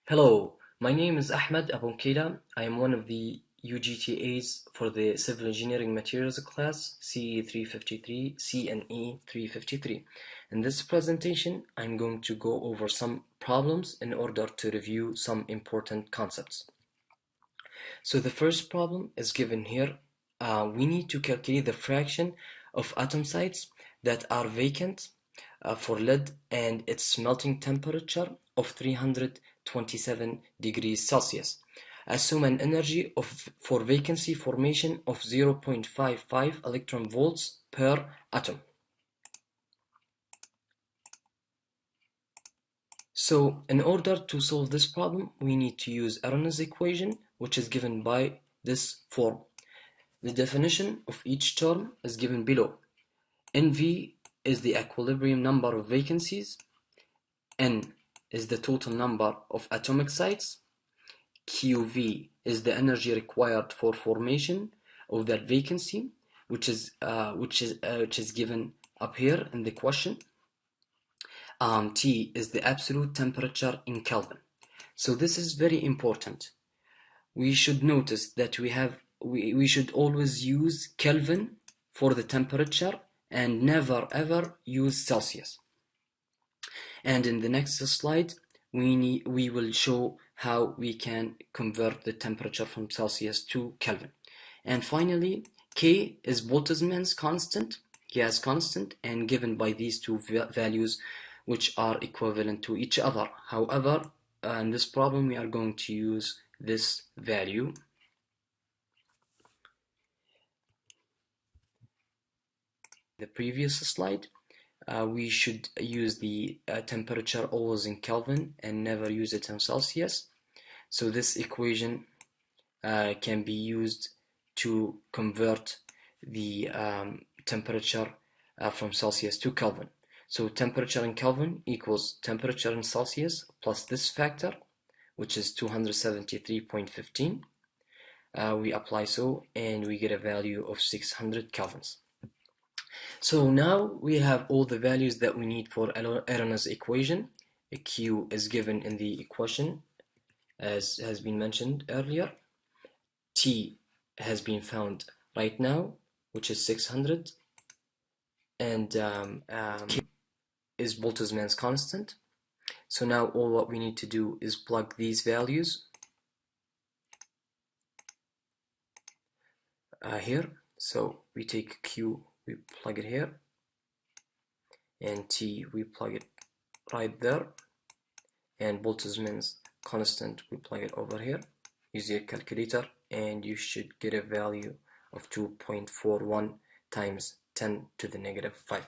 Hello, my name is Ahmed Abonkela. I am one of the UGTAs for the Civil Engineering Materials class, CE 353, CNE 353. In this presentation, I'm going to go over some problems in order to review some important concepts. So the first problem is given here. We need to calculate the fraction of atom sites that are vacant for lead and its melting temperature of 327 degrees Celsius. Assume an energy for vacancy formation of 0.55 electron volts per atom. So in order to solve this problem, we need to use Arrhenius equation, which is given by this form. The definition of each term is given below. NV is the equilibrium number of vacancies. N is the total number of atomic sites. QV is the energy required for formation of that vacancy, which is given up here in the question. T is the absolute temperature in Kelvin. So this is very important. We should notice that we should always use Kelvin for the temperature and never ever use Celsius. And in the next slide, we will show how we can convert the temperature from Celsius to Kelvin. And finally, K is Boltzmann's constant, gas constant, and given by these two values, which are equivalent to each other. However, in this problem, we are going to use this value. The previous slide, we should use the temperature always in Kelvin and never use it in Celsius. So this equation can be used to convert the temperature from Celsius to Kelvin. So temperature in Kelvin equals temperature in Celsius plus this factor, which is 273.15. We apply so, and we get a value of 600 kelvins. So now we have all the values that we need for Arrhenius equation. A Q is given in the equation, as has been mentioned earlier. T has been found right now, which is 600, and K is Boltzmann's constant. So now all what we need to do is plug these values here. So we take Q, we plug it here, and T, we plug it right there, and Boltzmann's constant, we plug it over here. Use your calculator, and you should get a value of 2.41 times 10 to the negative 5.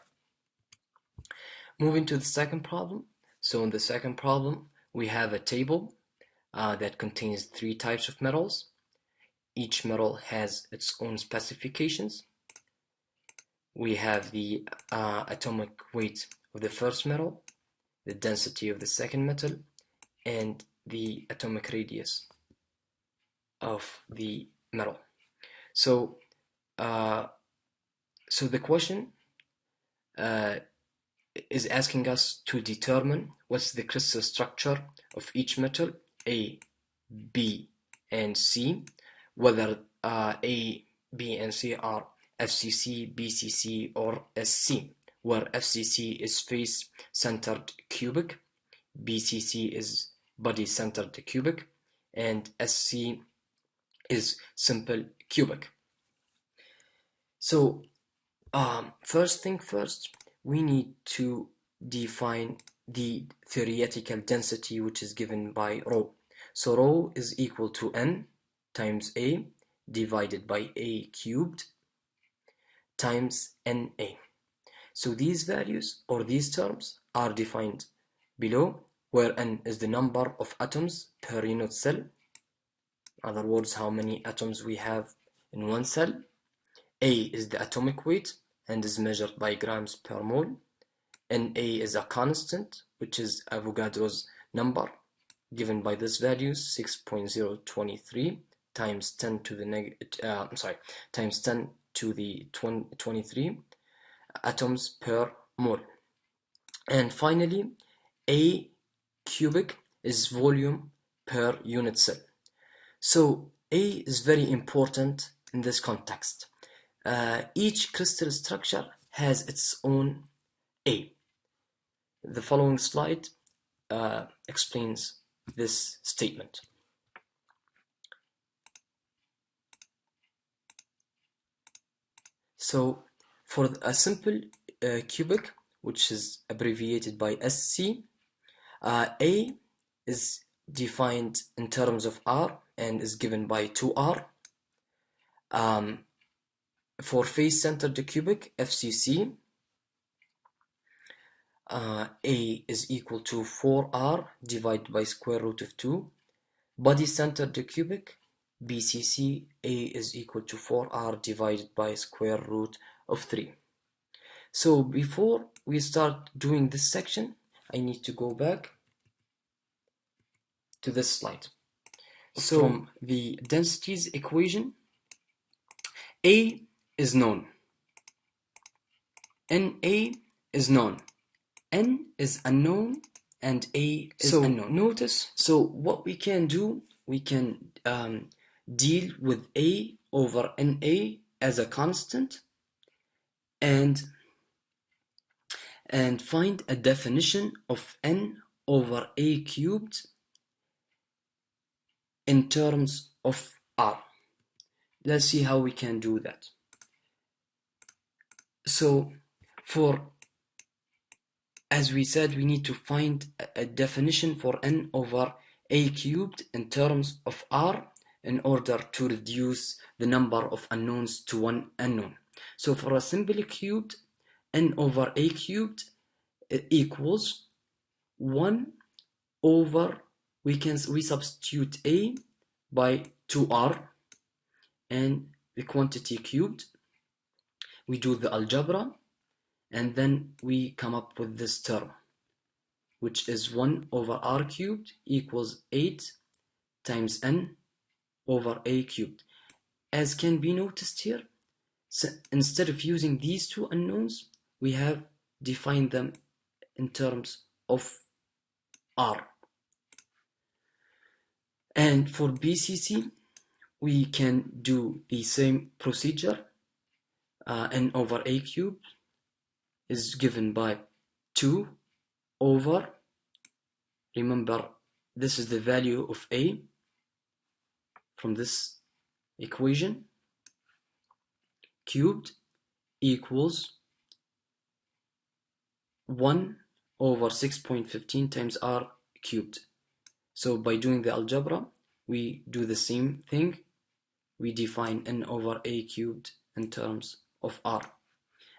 Moving to the second problem. So in the second problem, we have a table that contains 3 types of metals. Each metal has its own specifications. We have the atomic weight of the first metal, the density of the second metal, and the atomic radius of the metal. So, the question is asking us to determine what's the crystal structure of each metal, A, B, and C, whether A, B, and C are FCC, BCC, or SC, where FCC is face-centered cubic, BCC is body-centered cubic, and SC is simple cubic. So, first thing first, we need to define the theoretical density, which is given by rho. So rho is equal to N times A divided by A cubed times Na. So these values or these terms are defined below, where N is the number of atoms per unit cell. In other words, how many atoms we have in one cell. A is the atomic weight and is measured by grams per mole. Na is a constant, which is Avogadro's number, given by this value 6.023 times 10 to the times 10 to the 23 atoms per mole. And finally, A cubic is volume per unit cell. So A is very important in this context. Each crystal structure has its own A. The following slide explains this statement. So for a simple cubic, which is abbreviated by SC, A is defined in terms of R and is given by 2R. For face-centered cubic, FCC, A is equal to 4R divided by square root of 2. Body-centered cubic, BCC, A is equal to 4R divided by square root of 3. So before we start doing this section, I need to go back to this slide. So from the densities equation, A is known, NA is known, N is unknown, and A is unknown. Notice, so what we can do, we can deal with A over NA as a constant and find a definition of N over A cubed in terms of R. Let's see how we can do that. So as we said, we need to find a definition for N over A cubed in terms of R in order to reduce the number of unknowns to one unknown. So for a simple cubed, N over A cubed equals 1 over, we substitute A by 2R and the quantity cubed. We do the algebra and then we come up with this term, which is 1 over R cubed equals 8 times N over A cubed. As can be noticed here, so instead of using these two unknowns, we have defined them in terms of R. And for BCC, we can do the same procedure. N over A cubed is given by 2 over, remember, this is the value of A from this equation, cubed equals 1 over 6.15 times R cubed. So by doing the algebra, we do the same thing. We define N over A cubed in terms of R.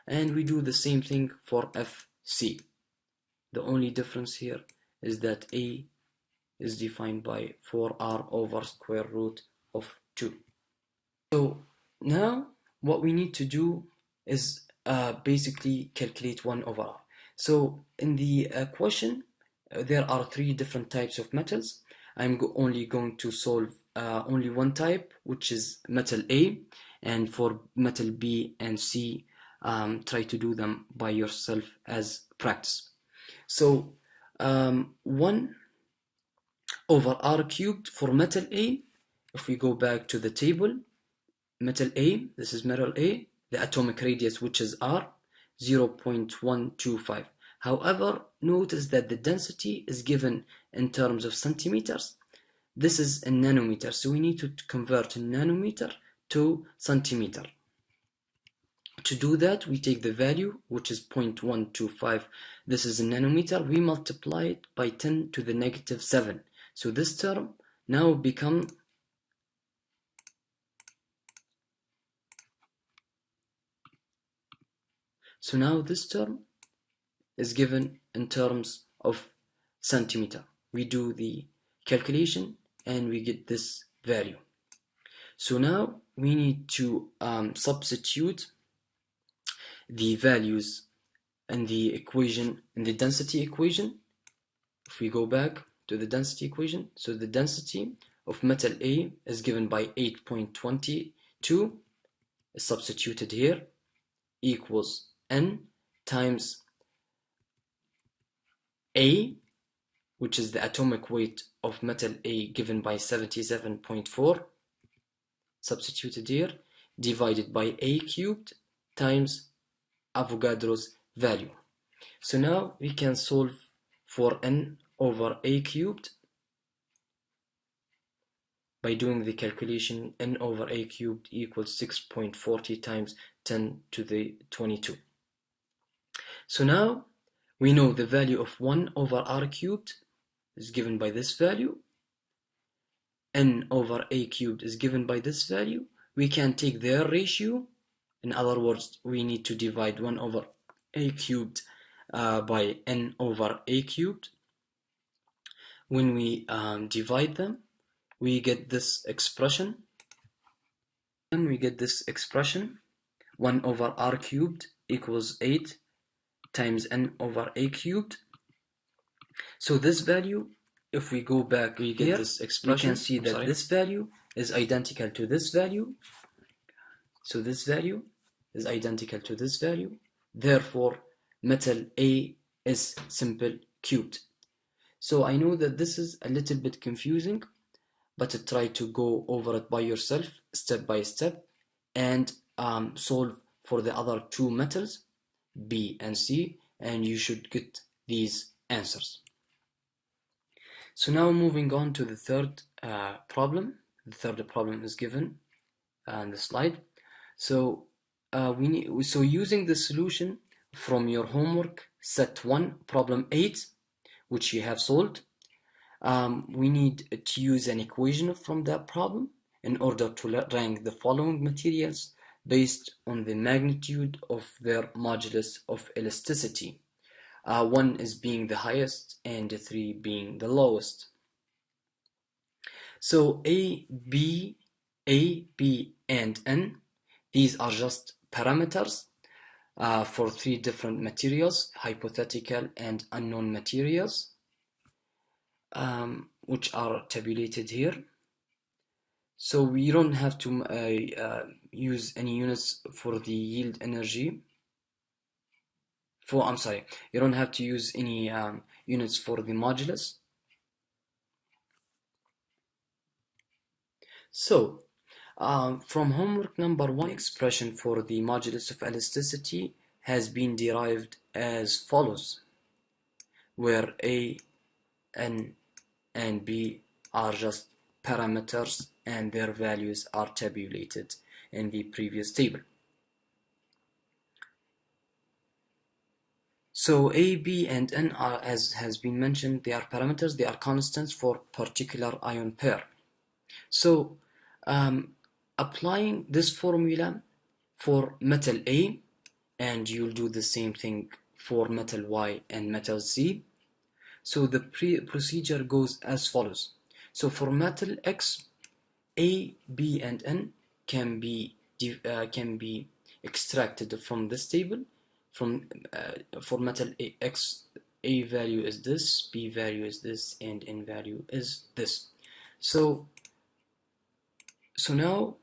And we do the same thing for FC. The only difference here is that A is defined by 4R over square root of 2. So now what we need to do is basically calculate 1 over R. So in the question, there are 3 different types of metals. I'm only going to solve only one type, which is metal A, and for metal B and C, try to do them by yourself as practice. So 1 over R cubed for metal A, if we go back to the table, metal A, this is metal A, the atomic radius, which is R, 0.125. However, notice that the density is given in terms of centimeters. This is in nanometers, so we need to convert nanometer to centimeter. To do that, we take the value, which is 0.125. This is in nanometer. We multiply it by 10 to the negative 7. So this term now becomes this term is given in terms of centimeter. We do the calculation and we get this value. So now we need to substitute the values in the equation, in the density equation. If we go back to the density equation, so the density of metal A is given by 8.22, is substituted here, equals N times A, which is the atomic weight of metal A given by 77.4, substituted here, divided by A cubed times Avogadro's value. So now we can solve for n over A cubed by doing the calculation. N over A cubed equals 6.40 times 10 to the 22. So now we know the value of 1 over R cubed is given by this value. N over A cubed is given by this value. We can take their ratio. In other words, we need to divide 1 over A cubed by N over A cubed. When we divide them, we get this expression. Then we get this expression, 1 over R cubed equals 8 times N over A cubed. So this value, if we go back, we get this expression. We can see that this value is identical to this value. So this value is identical to this value. Therefore, metal A is simple cubed. So I know that this is a little bit confusing, but try to go over it by yourself, step by step, and solve for the other two metals, B and C, and you should get these answers. So now moving on to the third problem. The third problem is given on the slide. So using the solution from your homework set 1, problem 8, which you have solved, we need to use an equation from that problem in order to rank the following materials based on the magnitude of their modulus of elasticity. 1 is being the highest and 3 being the lowest. So A, B, and N, these are just parameters for 3 different materials, hypothetical and unknown materials, which are tabulated here. So we don't have to use any units for the yield energy. You don't have to use any units for the modulus. So from homework number 1, expression for the modulus of elasticity has been derived as follows, where A, N, and B are just parameters and their values are tabulated in the previous table. So A, B, and N are, as has been mentioned, they are parameters, they are constants for particular ion pair. So applying this formula for metal A, and you'll do the same thing for metal Y and metal Z. So the procedure goes as follows. So for metal X, A, B, and N can be extracted from this table. For metal X, A value is this, B value is this, and N value is this. So now,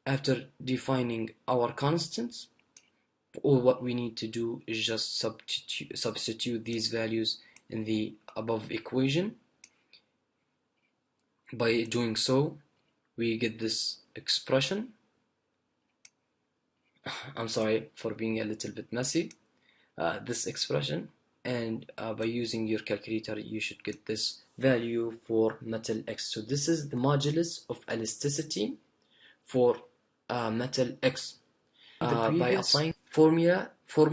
after defining our constants, all what we need to do is just substitute these values in the above equation. By doing so, we get this expression. I'm sorry for being a little bit messy. This expression, and by using your calculator, you should get this value for metal X. So this is the modulus of elasticity for metal X. By applying formula for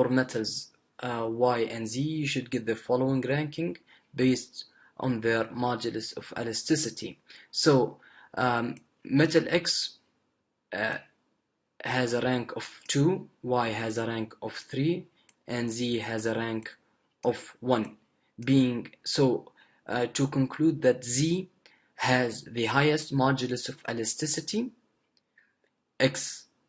metals Y and Z, you should get the following ranking based on their modulus of elasticity. So metal X has a rank of 2, Y has a rank of 3, and Z has a rank of 1. To conclude that Z has the highest modulus of elasticity,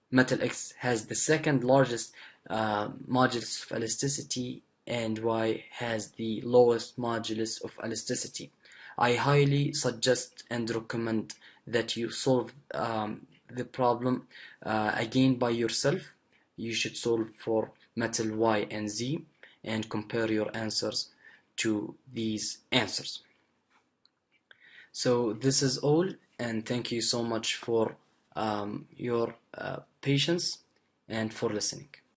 metal X has the second largest modulus of elasticity, and Y has the lowest modulus of elasticity. I highly suggest and recommend that you solve the problem again by yourself. You should solve for metal Y and Z and compare your answers to these answers. So this is all, and thank you so much for your patience and for listening.